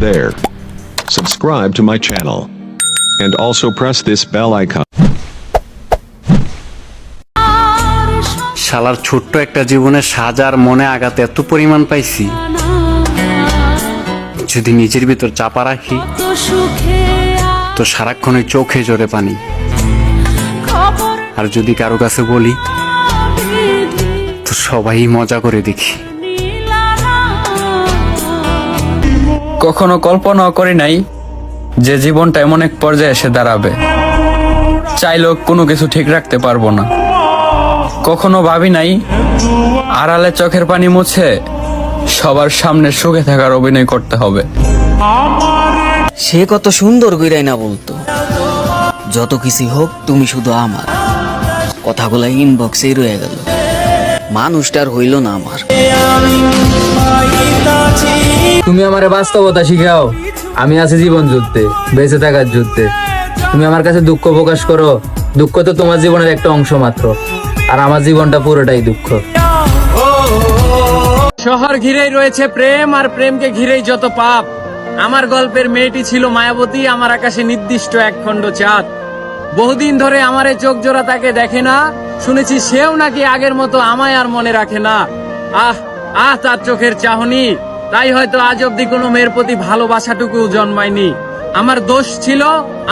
there. Subscribe to my channel. And also press this bell icon. শালার ছোট্ট একটা জীবনে সাজার মনে আঘাত এত পরিমাণ পাইছি, যদি নিজের ভিতর চাপা রাখি তো সারাক্ষণে চোখে জোরে পানি, আর যদি কারো কাছে বলি তো সবাই মজা করে দেখি। কখনো কল্পনাও করি নাই যে জীবনটা এমন এক পর্যায়ে এসে দাঁড়াবে, চাইলেও কোনো কিছু ঠিক রাখতে পারবো না। কখনো ভাবি নাই আড়ালে চোখের পানি মুছে সবার সামনে সুখে থাকার অভিনয় করতে হবে। সে কত সুন্দর কইরাই না বলতো, যত কিছু হোক তুমি শুধু আমার। কথাগুলা ইনবক্সেই রয়ে গেল, মানুষটার হইল না আমার। তুমি আমারে বাস্তবতা শিখাও, আমি আছি জীবন যুদ্ধে, বেঁচে থাকার যুদ্ধে। তুমি আমার কাছে দুঃখ প্রকাশ করো, দুঃখ তো তোমার জীবনের একটা অংশ মাত্র, আর আমার জীবনটা পুরোটাই দুঃখ। শহর ঘিরেই রয়েছে প্রেম, আর প্রেমকে ঘিরেই যত পাপ। আমার গল্পের মেয়েটি ছিল মায়াবতী, আমার আকাশে নির্দিষ্ট এক খণ্ড চাঁদ। বহুদিন ধরে আমারে চোখ জোড়া তাকে দেখে না, শুনেছি সেও নাকি আগের মতো আমায় আর মনে রাখে না। আহ আহ তার চোখের চাহনি, তাই হয়তো আজ অব্দি কোনো মেয়ের প্রতি ভালোবাসাটুকু জন্মায়নি। আমার দোষ ছিল,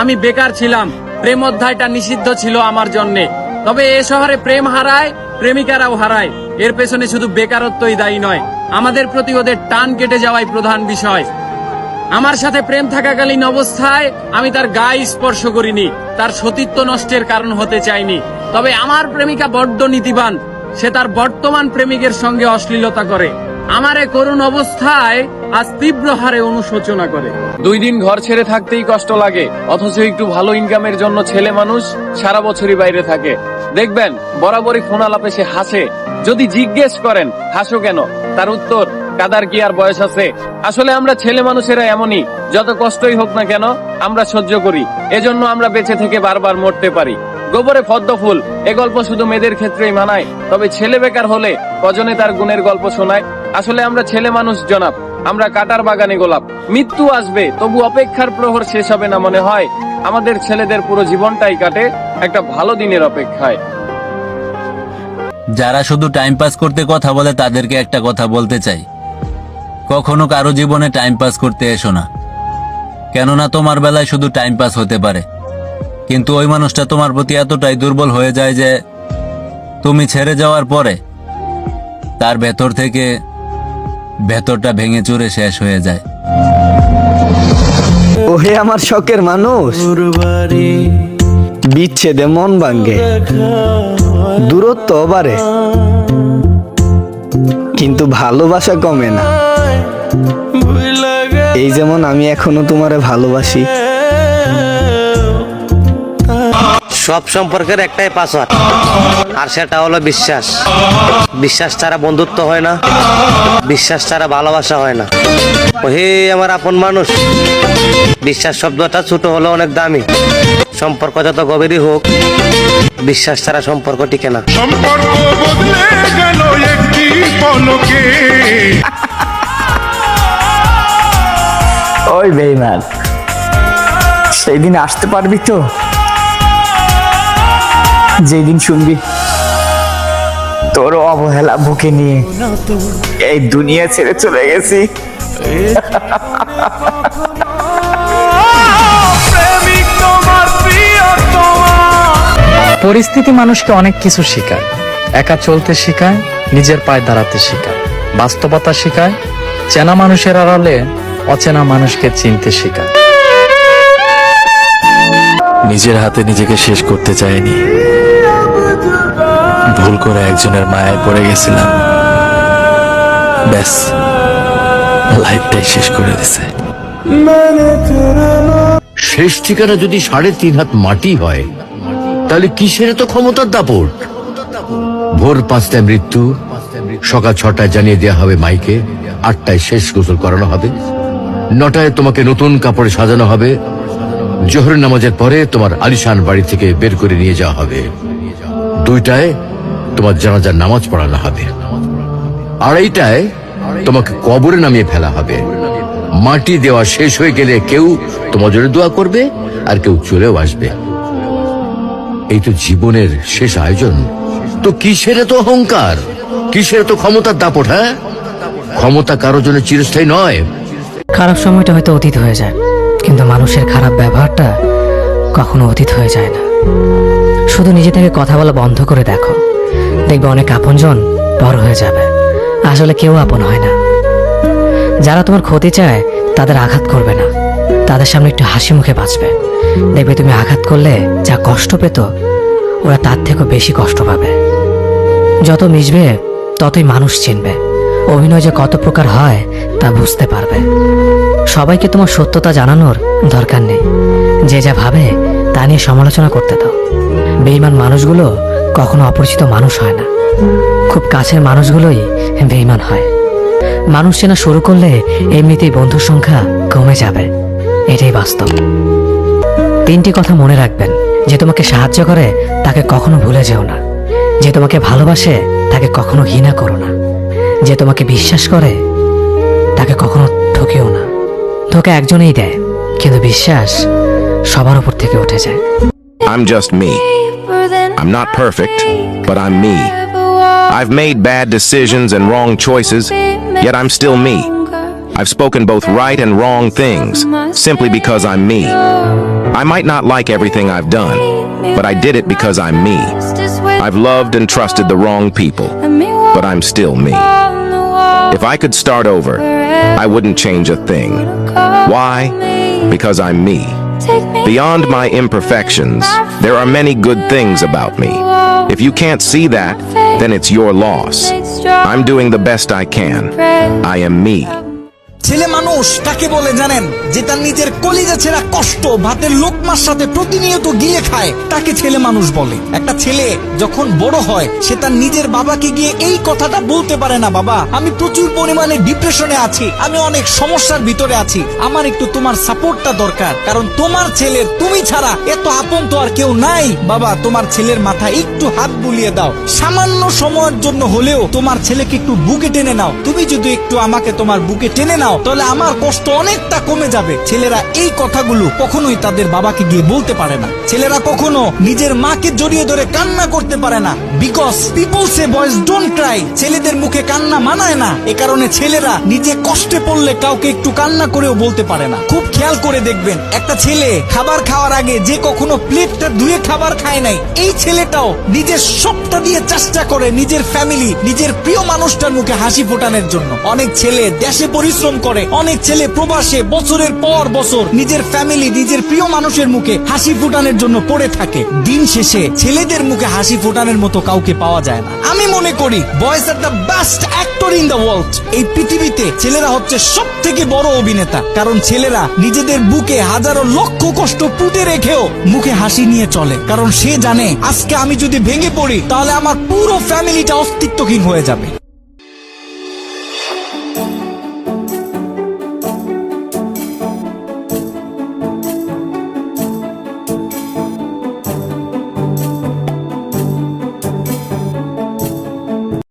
আমি বেকার ছিলাম, প্রেম অধ্যায়টা নিষিদ্ধ ছিল আমার জন্যে। তবে এ শহরে প্রেম হারায়, প্রেমিকারাও হারায়। এর পেছনে শুধু বেকারত্বই দায়ী নয়, আমাদের প্রতি ওদের টান কেটে যাওয়াই প্রধান বিষয়। আমার সাথে প্রেম থাকাকালীন অবস্থায় আমি তার গায়ে স্পর্শ করিনি, তার সতীত্ব নষ্টের কারণ হতে চাইনি। তবে আমার প্রেমিকা বড্ড নীতিবান, সে তার বর্তমান প্রেমিকের সঙ্গে অশ্লীলতা করে। আমারে করুণ অবস্থায় আজ তীব্র হারে অনুশোচনা করে। 2 দিন ঘর ছেড়ে থাকতেই কষ্ট লাগে, অথচ একটু ভালো ইনকামের জন্য ছেলে মানুষ সারা বছরই বাইরে থাকে। দেখবেন বরাবরই ফোন আলাপে সে হাসে। যদি জিজ্ঞেস করেন হাসো কেন, তার উত্তর কাদার কি আর বয়স আছে। আসলে আমরা ছেলে মানুষেরা এমনই, যত কষ্টই হোক না কেন আমরা সহ্য করি, এজন্য আমরা বেঁচে থেকে বারবার মরতে পারি। গোবরে পদ্ম ফুল, এ গল্প শুধু মেয়েদের ক্ষেত্রেই মানায়, তবে ছেলে বেকার হলে কজনে তার গুণের গল্প শোনায়। আসলে আমরা ছেলে মানুষ জনাব, আমরা কাটার বাগানে গোলাপ। মৃত্যু আসবে তবু অপেক্ষার প্রহর শেষ হবে না মনে হয়। আমাদের ছেলেদের পুরো জীবনটাই কাটে একটা ভালো দিনের অপেক্ষায়। যারা শুধু টাইম পাস করতে কথা বলে তাদেরকে একটা কথা বলতে চাই, কখনো কারো জীবনে টাইম পাস করতে এসো না। কেননা তোমার বেলায় শুধু টাইম পাস হতে পারে, কিন্তু ওই মানুষটা তোমার প্রতি এতটাই দুর্বল হয়ে যায় যে তুমি ছেড়ে যাওয়ার পরে তার ভেতর থেকে ভেতরটা ভেঙে চুরে শেষ হয়ে যায়। ওহে আমার শখের মানুষ, বিচ্ছেদে মন ভাঙ্গে, দূরত্ব বাড়ে, কিন্তু ভালোবাসা কমে না। এই যেমন আমি এখনো তোমারে ভালোবাসি। সব সম্পর্কের একটাই পাসওয়ার্ড, আর সেটা হলো বিশ্বাস। বিশ্বাস ছাড়া বন্ধুত্ব হয় না, বিশ্বাস ছাড়া ভালোবাসা হয় না। ওহে আমার আপন মানুষ, বিশ্বাস শব্দটা ছোট হলো অনেক দামি। সম্পর্ক যত গভীরই হোক, বিশ্বাস ছাড়া সম্পর্ক টিকে না। সম্পর্ক বদলে গেল একটি পলকে। ওই বেঈমান, সেই দিন আসতে পারবি তো, যেদিন শুনবি তোর অবহেলা বুকে নিয়ে এই দুনিয়া ছেড়ে চলে গেছি। পরিস্থিতি মানুষকে অনেক কিছু শেখায়, একা চলতে শেখায়, নিজের পায়ে দাঁড়াতে শেখায়, বাস্তবতা শেখায়, চেনা মানুষের আড়ালে অচেনা মানুষকে চিনতে শেখায়। নিজের হাতে নিজেকে শেষ করতে চাইনি, ভুল করে একজনের মায়ায় পড়ে গেছিলাম, ব্যাস লাইফটাই শেষ করে দিছে। শেষ ঠিকানা যদি 3.5 হাত মাটি হয়, তাহলে কিসের এত ক্ষমতার দাপট? ভোর 5টায় মৃত্যু, সকাল 6টায় জানিয়ে দেওয়া হবে মাইকে, 8টায় শেষ গোসল করানো হবে, 9টায় তোমাকে নতুন কাপড়ে সাজানো হবে, জোহরের নামাজের পরে তোমার আলিশান বাড়ি থেকে বের করে নিয়ে যাওয়া হবে, 2টায় তোমার জানাজার নামাজ পড়ানো হবে, 2:30টায় তোমাকে কবরে নামিয়ে ফেলা হবে, মাটি দেওয়া শেষ হয়ে গেলে কেউ তোমার জন্য দোয়া করবে আর কেউ চলেও আসবে। এই তো জীবনের শেষ আয়োজন। তো কিসের তো অহংকার, কিসের তো ক্ষমতার দাপট? হ্যাঁ, ক্ষমতা কারোর জন্য চিরস্থায়ী নয়। খারাপ সময়টা হয়তো অতীত হয়ে যায়, কিন্তু মানুষের খারাপ ব্যবহারটা কখনো অতীত হয়ে যায় না। শুধু নিজে থেকে কথা বলা বন্ধ করে দেখো, দেখবে অনেক আপনজন পর হয়ে যাবে। আসলে কেউ আপন হয় না। যারা তোমার ক্ষতি চায় তাদের আঘাত করবে না, তাদের সামনে একটু হাসি মুখে বাঁচবে। দেখবে তুমি আঘাত করলে যা কষ্ট পেত, ওরা তার থেকেও বেশি কষ্ট পাবে। যত মিশবে ততই মানুষ চিনবে, অভিনয় যে কত প্রকার হয় তা বুঝতে পারবে। সবাইকে তোমার সত্যতা জানানোর দরকার নেই, যে যা ভাবে তা নিয়ে সমালোচনা করতে দাও। বেঈমান মানুষগুলো কখনো অপরিচিত মানুষ হয় না, খুব কাছের মানুষগুলোই বেঈমান হয়। মানুষ চেনা শুরু করলে এমনিতেই বন্ধুর সংখ্যা কমে যাবে, এটাই বাস্তব। 3টি কথা মনে রাখবেন, যে তোমাকে সাহায্য করে তাকে কখনো ভুলে যেও না, যে তোমাকে ভালোবাসে তাকে কখনো ঘৃণা করো না, যে তোমাকে বিশ্বাস করে তাকে কখনো ঠকিও না। ধোঁকা একজনেই দেয়, কিন্তু বিশ্বাস সবার উপর থেকে উঠে যায়। I'm just me. I'm not perfect, but I'm me. I've made bad decisions and wrong choices, yet I'm still me. I've spoken both right and wrong things, simply because I'm me. I might not like everything I've done, but I did it because I'm me. I've loved and trusted the wrong people, but I'm still me. If I could start over, I wouldn't change a thing. Why? Because I'm me. Beyond my imperfections, there are many good things about me. If you can't see that, then it's your loss. I'm doing the best I can. I am me. ছেলে মানুষ কাকে বলে জানেন? যে তার নিজের কলিজা ছেঁড়া কষ্ট ভাতের লোকমার সাথে প্রতিনিয়ত গিলে খায়, তাকে ছেলে মানুষ বলে। একটা ছেলে যখন বড় হয়, সে তার নিজের বাবাকে গিয়ে এই কথাটা বলতে পারে না, বাবা আমি প্রচুর পরিমাণে ডিপ্রেশনে আছি, আমি অনেক সমস্যার ভিতরে আছি, আমার একটু তোমার সাপোর্টটা দরকার, কারণ তোমার ছেলের তুমি ছাড়া এত আপন তো আর কেউ নাই। বাবা তোমার ছেলের মাথায় একটু হাত বুলিয়ে দাও, সামান্য সময়ের জন্য হলেও তোমার ছেলেকে একটু বুকে টেনে নাও। তুমি যদি একটু আমাকে তোমার বুকে টেনে নাও, তাহলে আমার কষ্ট অনেকটা কমে যাবে। ছেলেরা এই কথাগুলো কখনোই তাদের বাবাকে গিয়ে বলতে পারে না। ছেলেরা কখনো নিজের মাকে জড়িয়ে ধরে কান্না করতে পারে না, because people say boys don't Cry. ছেলেদের মুখে কান্না মানায় না, এ কারণে ছেলেরা নিজে কষ্টে পড়লে কাউকে একটু কান্না করেও বলতে পারে না। খুব খেয়াল করে দেখবেন, একটা ছেলে খাবার খাওয়ার আগে যে কখনো প্লেটটা ধুয়ে খাবার খায় নাই, এই ছেলেটাও নিজের সবটা দিয়ে চেষ্টা করে নিজের ফ্যামিলি, নিজের প্রিয় মানুষটার মুখে হাসি ফোটানোর জন্য। অনেক ছেলে দেশে পরিশ্রম করে, অনেক ছেলে প্রবাসে বছরের পর বছর নিজের ফ্যামিলি, নিজের প্রিয় মানুষের মুখে হাসি ফোটানোর জন্য পড়ে থাকে। দিন শেষে ছেলেদের মুখে হাসি ফোটানোর মতো কাউকে পাওয়া যায় না। আমি মনে করি boys are the best actor in the world. এই পৃথিবীতে ছেলেরা হচ্ছে সব থেকে বড় অভিনেতা, কারণ ছেলেরা নিজেদের বুকে হাজারো লক্ষ কষ্ট পুঁতে রেখেও মুখে হাসি নিয়ে চলে, কারণ সে জানে আজকে আমি যদি ভেঙে পড়ি তাহলে আমার পুরো ফ্যামিলিটা অস্তিত্বহীন হয়ে যাবে।